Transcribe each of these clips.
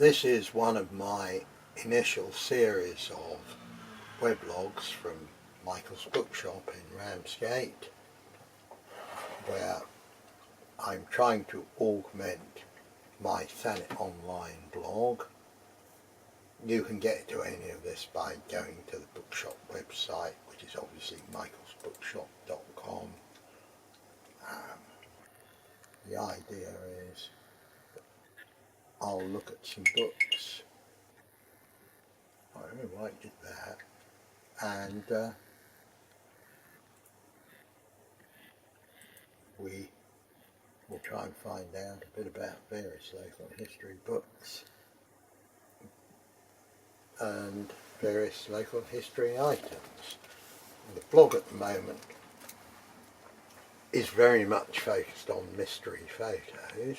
This is one of my initial series of weblogs from Michael's bookshop in Ramsgate, where I'm trying to augment my Thanet online blog. You can get to any of this by going to the bookshop website, which is obviously michaelsbookshop.com. The idea is I'll look at some books. I don't know why I did that. And we will try and find out a bit about various local history books and various local history items. The blog at the moment is very much focused on mystery photos,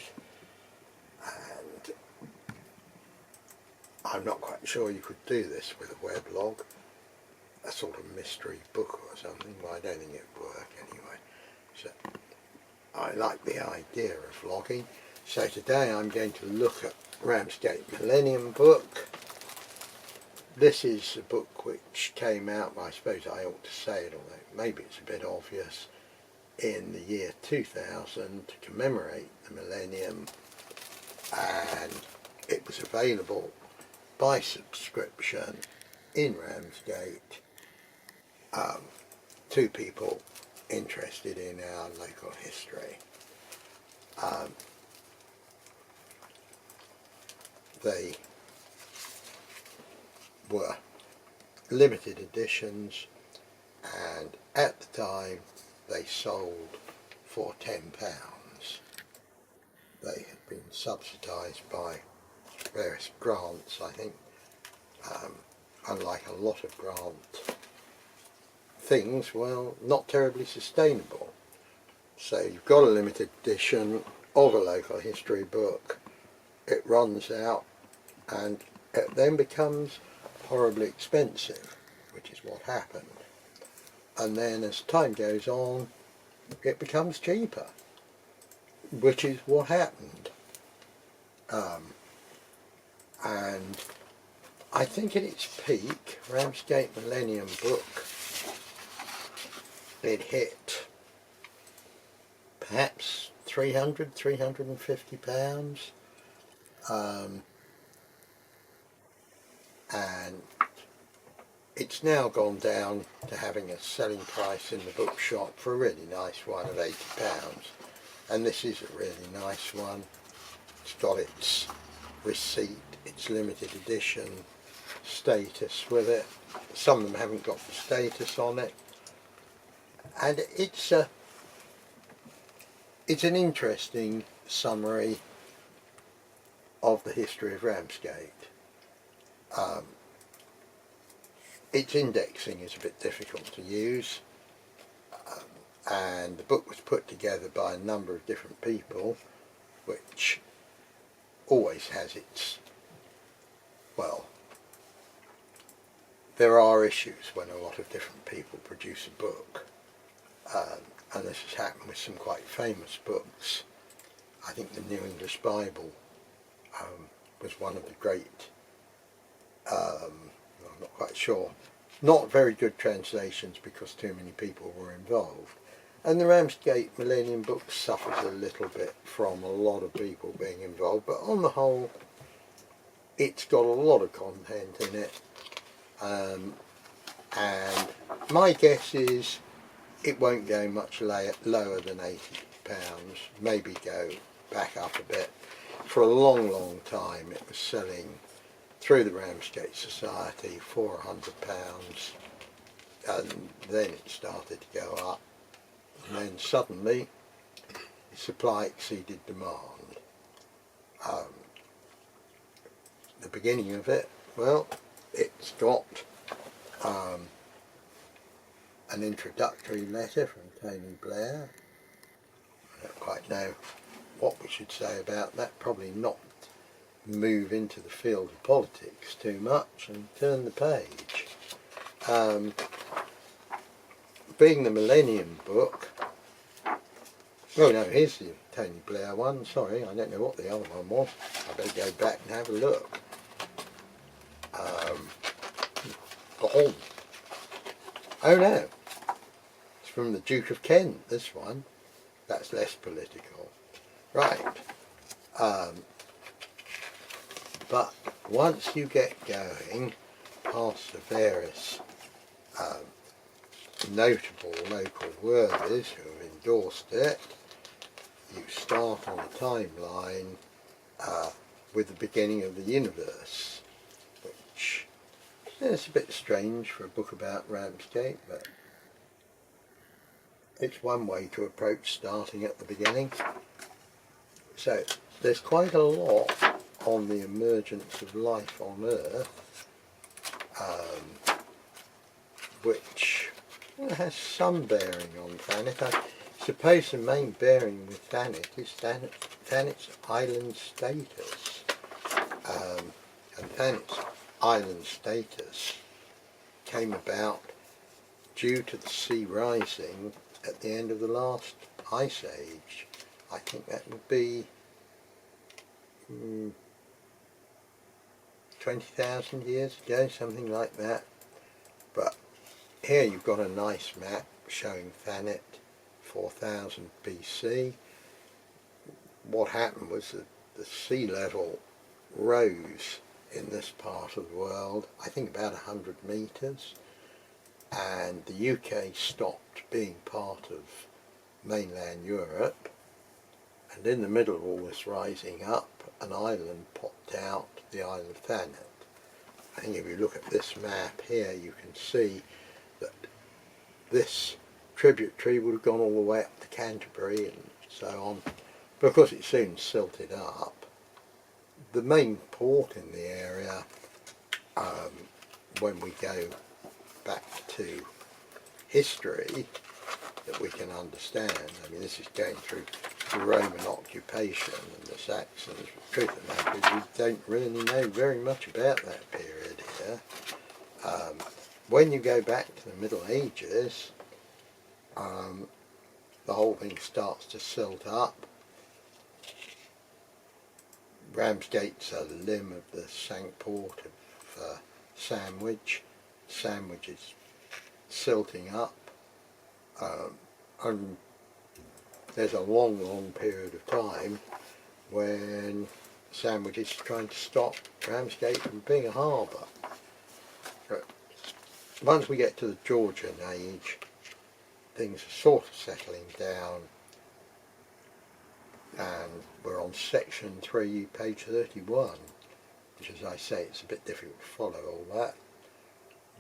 and I'm not quite sure you could do this with a weblog, a sort of mystery book or something, but I don't think it would work anyway. So I like the idea of vlogging. So today I'm going to look at Ramsgate Millennium book. This is a book which came out, I suppose I ought to say it, although maybe it's a bit obvious, in the year 2000 to commemorate the Millennium, and it was available by subscription in Ramsgate to people interested in our local history. They were limited editions, and at the time they sold for £10. They had been subsidised by various grants, I think, unlike a lot of grant things, well, not terribly sustainable. So you've got a limited edition of a local history book, it runs out, and it then becomes horribly expensive, which is what happened. And then as time goes on, it becomes cheaper, which is what happened. And I think at its peak, Ramsgate Millennium book, it hit perhaps £350. And it's now gone down to having a selling price in the bookshop for a really nice one of £80. And this is a really nice one. It's got its receipt, its limited edition status with it. Some of them haven't got the status on it. And it's an interesting summary of the history of Ramsgate. Its indexing is a bit difficult to use, and the book was put together by a number of different people, which always has its, well, there are issues when a lot of different people produce a book, and this has happened with some quite famous books. I think the New English Bible was one of the great, I'm not quite sure, not very good translations because too many people were involved. And the Ramsgate Millennium book suffers a little bit from a lot of people being involved, but on the whole it's got a lot of content in it, and my guess is it won't go much lower than £80, maybe go back up a bit. For a long time it was selling through the Ramsgate Society for £100, and then it started to go up, and then suddenly supply exceeded demand. The beginning of it, well, it's got an introductory letter from Tony Blair. I don't quite know what we should say about that, probably not move into the field of politics too much and turn the page. Being the Millennium book, Oh no, here's the Tony Blair one. Sorry, I don't know what the other one was. I better go back and have a look. Oh no, it's from the Duke of Kent, this one. That's less political. Right. But once you get going past the various notable local worthies who have endorsed it, you start on a timeline with the beginning of the universe, which is a bit strange for a book about Ramsgate, but it's one way to approach starting at the beginning. So there's quite a lot on the emergence of life on Earth, which has some bearing on Thanet. I suppose the main bearing with Thanet is Thanet's island status. And Thanet's island status came about due to the sea rising at the end of the last ice age. I think that would be 20,000 years ago, something like that. But here you've got a nice map showing Thanet 4000 BC. What happened was that the sea level rose in this part of the world, I think about 100 metres, and the UK stopped being part of mainland Europe, and in the middle of all this rising up, an island popped out, the Isle of Thanet. I think if you look at this map here, you can see that this tributary would have gone all the way up to Canterbury and so on, because it soon silted up. The main port in the area, when we go back to history, that we can understand. I mean, this is going through the Roman occupation and the Saxons. The truth of the matter is we don't really know very much about that period here. When you go back to the Middle Ages, the whole thing starts to silt up. Ramsgate's a limb of the Cinque Port of Sandwich. Sandwich is silting up. And there's a long period of time when Sandwich is trying to stop Ramsgate from being a harbour. But once we get to the Georgian age, things are sort of settling down, and we're on section 3, page 31, which, as I say, it's a bit difficult to follow all that.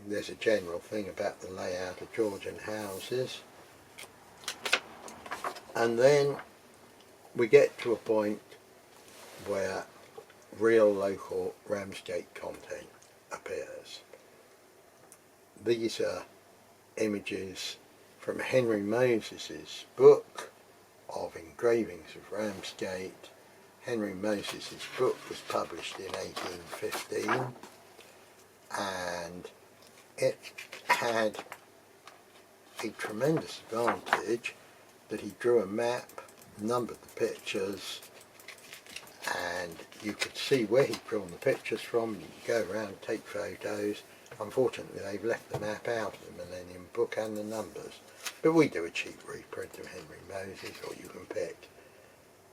There's a general thing about the layout of Georgian houses. And then we get to a point where real local Ramsgate content appears. These are images from Henry Moses's book of engravings of Ramsgate. Henry Moses's book was published in 1815, and it had a tremendous advantage that he drew a map, numbered the pictures, and you could see where he'd drawn the pictures from. You could go around and take photos. Unfortunately, they've left the map out of the Millennium book and the numbers. But we do a cheap reprint of Henry Moses, or you can pick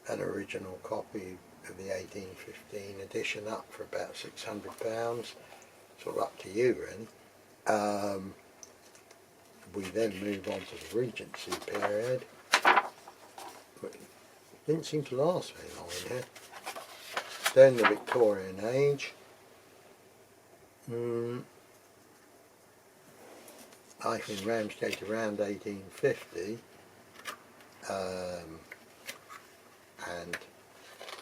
an original copy of the 1815 edition up for about £600. Sort of up to you, really. We then move on to the Regency period. But it didn't seem to last very long in here. Then the Victorian age. Life in Ramsgate around 1850, and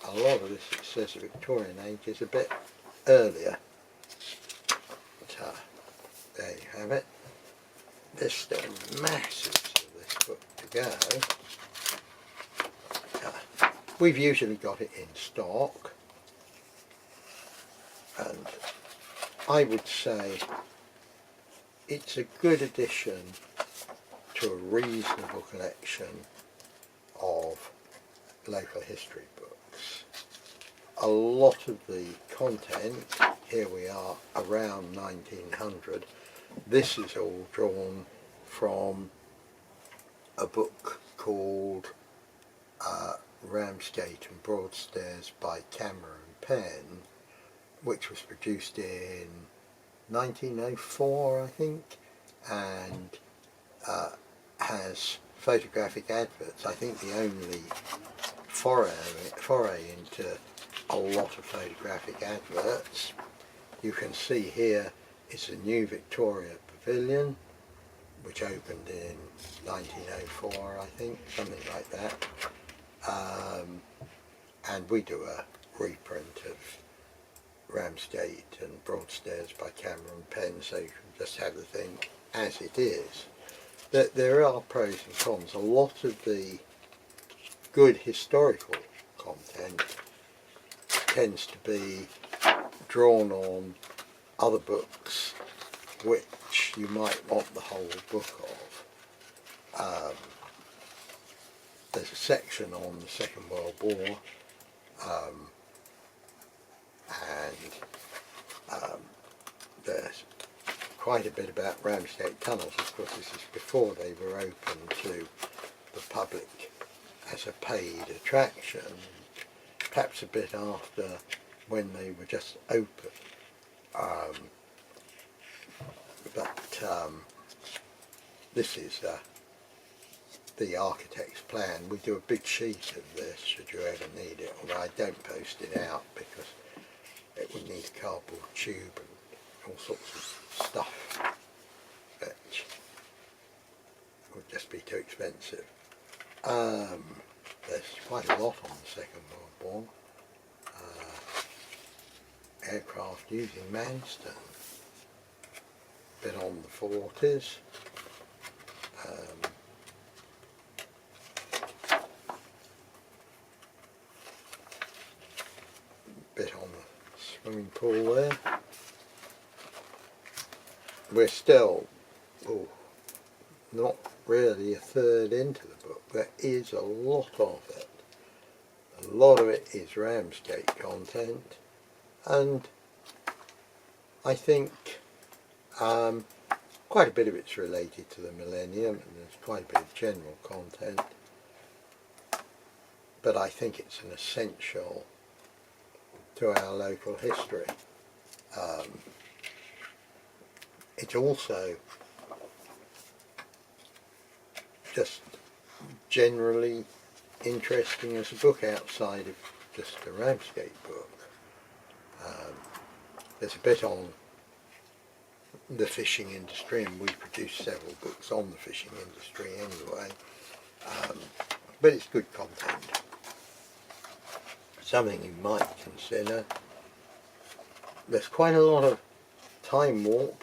a lot of this, it says the Victorian age, is a bit earlier. So there you have it. There's still masses of this book to go. We've usually got it in stock, and I would say it's a good addition to a reasonable collection of local history books. A lot of the content, here we are around 1900, this is all drawn from a book called Ramsgate and Broadstairs by Camera and Pen, which was produced in 1904, I think, and has photographic adverts. I think the only foray into a lot of photographic adverts. You can see here is the new Victoria Pavilion, which opened in 1904, I think, something like that. And we do a reprint of Ramsgate and Broadstairs by Camera and Pen, so you can just have the thing as it is. There are pros and cons. A lot of the good historical content tends to be drawn on other books which you might want the whole book of. There's a section on the Second World War, and there's quite a bit about Ramsgate tunnels. Of course, this is before they were open to the public as a paid attraction, perhaps a bit after when they were just open. This is the architect's plan. We do a big sheet of this should you ever need it, although I don't post it out because it would need a cardboard tube and all sorts of stuff, which would just be too expensive. There's quite a lot on the Second World War. Aircraft using Manston, bit on the 40s, bit on the swimming pool there. We're still not really a third into the book. There is a lot of it. A lot of it is Ramsgate content, and I think quite a bit of it's related to the Millennium, and there's quite a bit of general content, but I think it's an essential to our local history. It's also just generally interesting as a book outside of just a Ramsgate book. There's a bit on the fishing industry, and we produce several books on the fishing industry anyway, but it's good content. Something you might consider. There's quite a lot of time warp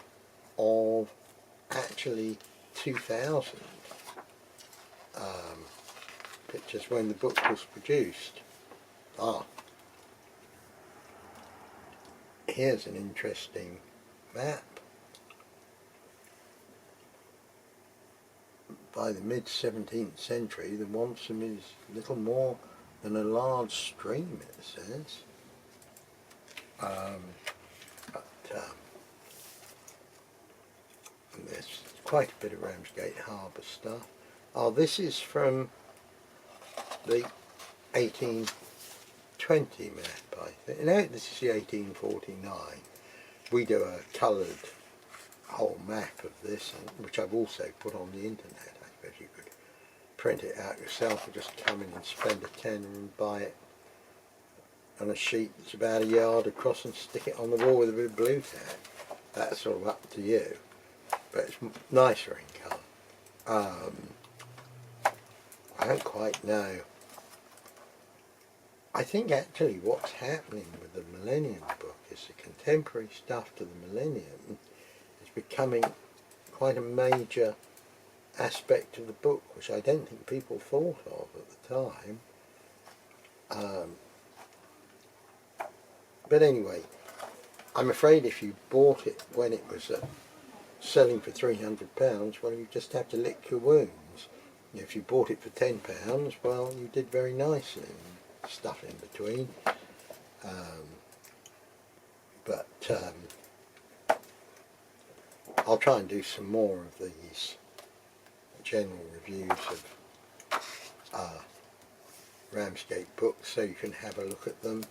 of actually 2000 pictures when the book was produced. Here's an interesting map. By the mid-17th century, the Wonsum is little more than a large stream, it says. There's quite a bit of Ramsgate Harbour stuff. This is from the 1820 map, I think. No, this is the 1849. We do a coloured whole map of this, which I've also put on the internet. I suppose you could print it out yourself or just come in and spend a tenner and buy it on a sheet that's about a yard across and stick it on the wall with a bit of blue tack. That's sort of up to you, but it's nicer in colour. I don't quite know. I think actually what's happening with the Millennium book is the contemporary stuff to the Millennium is becoming quite a major aspect of the book, which I don't think people thought of at the time. But anyway, I'm afraid if you bought it when it was selling for £300, well, you just have to lick your wounds. If you bought it for £10, well, you did very nicely, and stuff in between. But I'll try and do some more of these general reviews of Ramsgate books so you can have a look at them.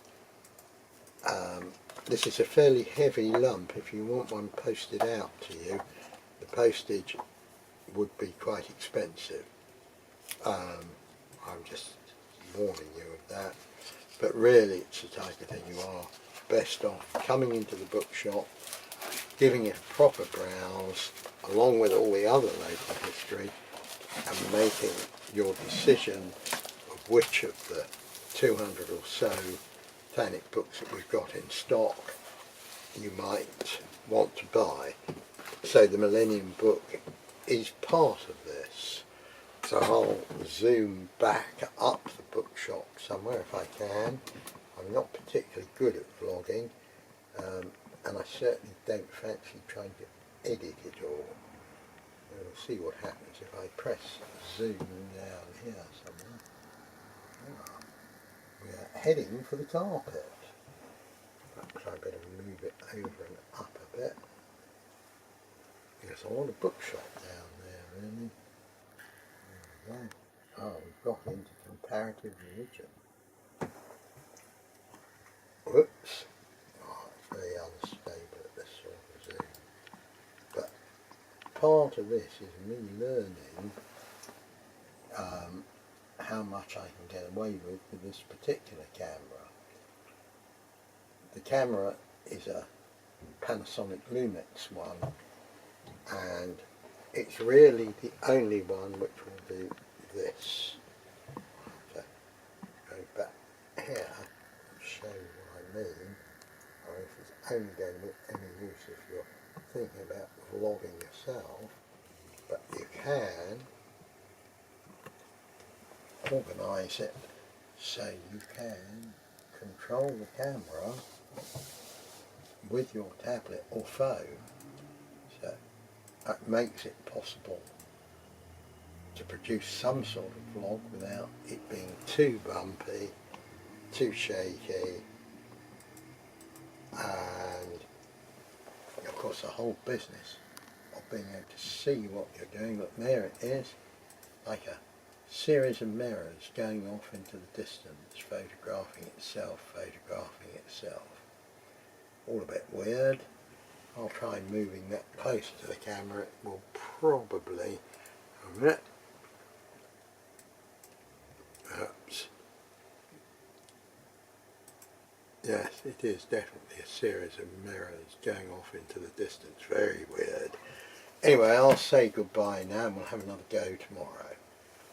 This is a fairly heavy lump. If you want one posted out to you, the postage would be quite expensive. I'm just warning you of that. But really it's the type of thing you are best off coming into the bookshop, giving it a proper browse along with all the other local history, and making your decision of which of the 200 or so Thanet books that we've got in stock you might want to buy. So the Millennium book is part of this. So I'll zoom back up the bookshop somewhere if I can. I'm not particularly good at vlogging, and I certainly don't fancy trying to edit it all. We'll see what happens if I press zoom down here somewhere. We are heading for the carpet. Perhaps I better move it over and up a bit. There's a lot of bookshop down there, really. There we go. Oh, we've got into comparative religion. Whoops. Oh, it's very unstable at this sort of zoom. But part of this is me learning how much I can get away with this particular camera. The camera is a Panasonic Lumix one, and it's really the only one which will do this. So go back here and show you what I mean. Or if it's only going to be any use if you're thinking about vlogging yourself, but you can organise it so you can control the camera with your tablet or phone. So that makes it possible to produce some sort of vlog without it being too bumpy, too shaky, and of course the whole business of being able to see what you're doing. Look, there it is, like a series of mirrors going off into the distance, photographing itself. All a bit weird. I'll try moving that closer to the camera. It will probably, a minute, perhaps, yes, it is definitely a series of mirrors going off into the distance. Very weird. Anyway, I'll say goodbye now and we'll have another go tomorrow.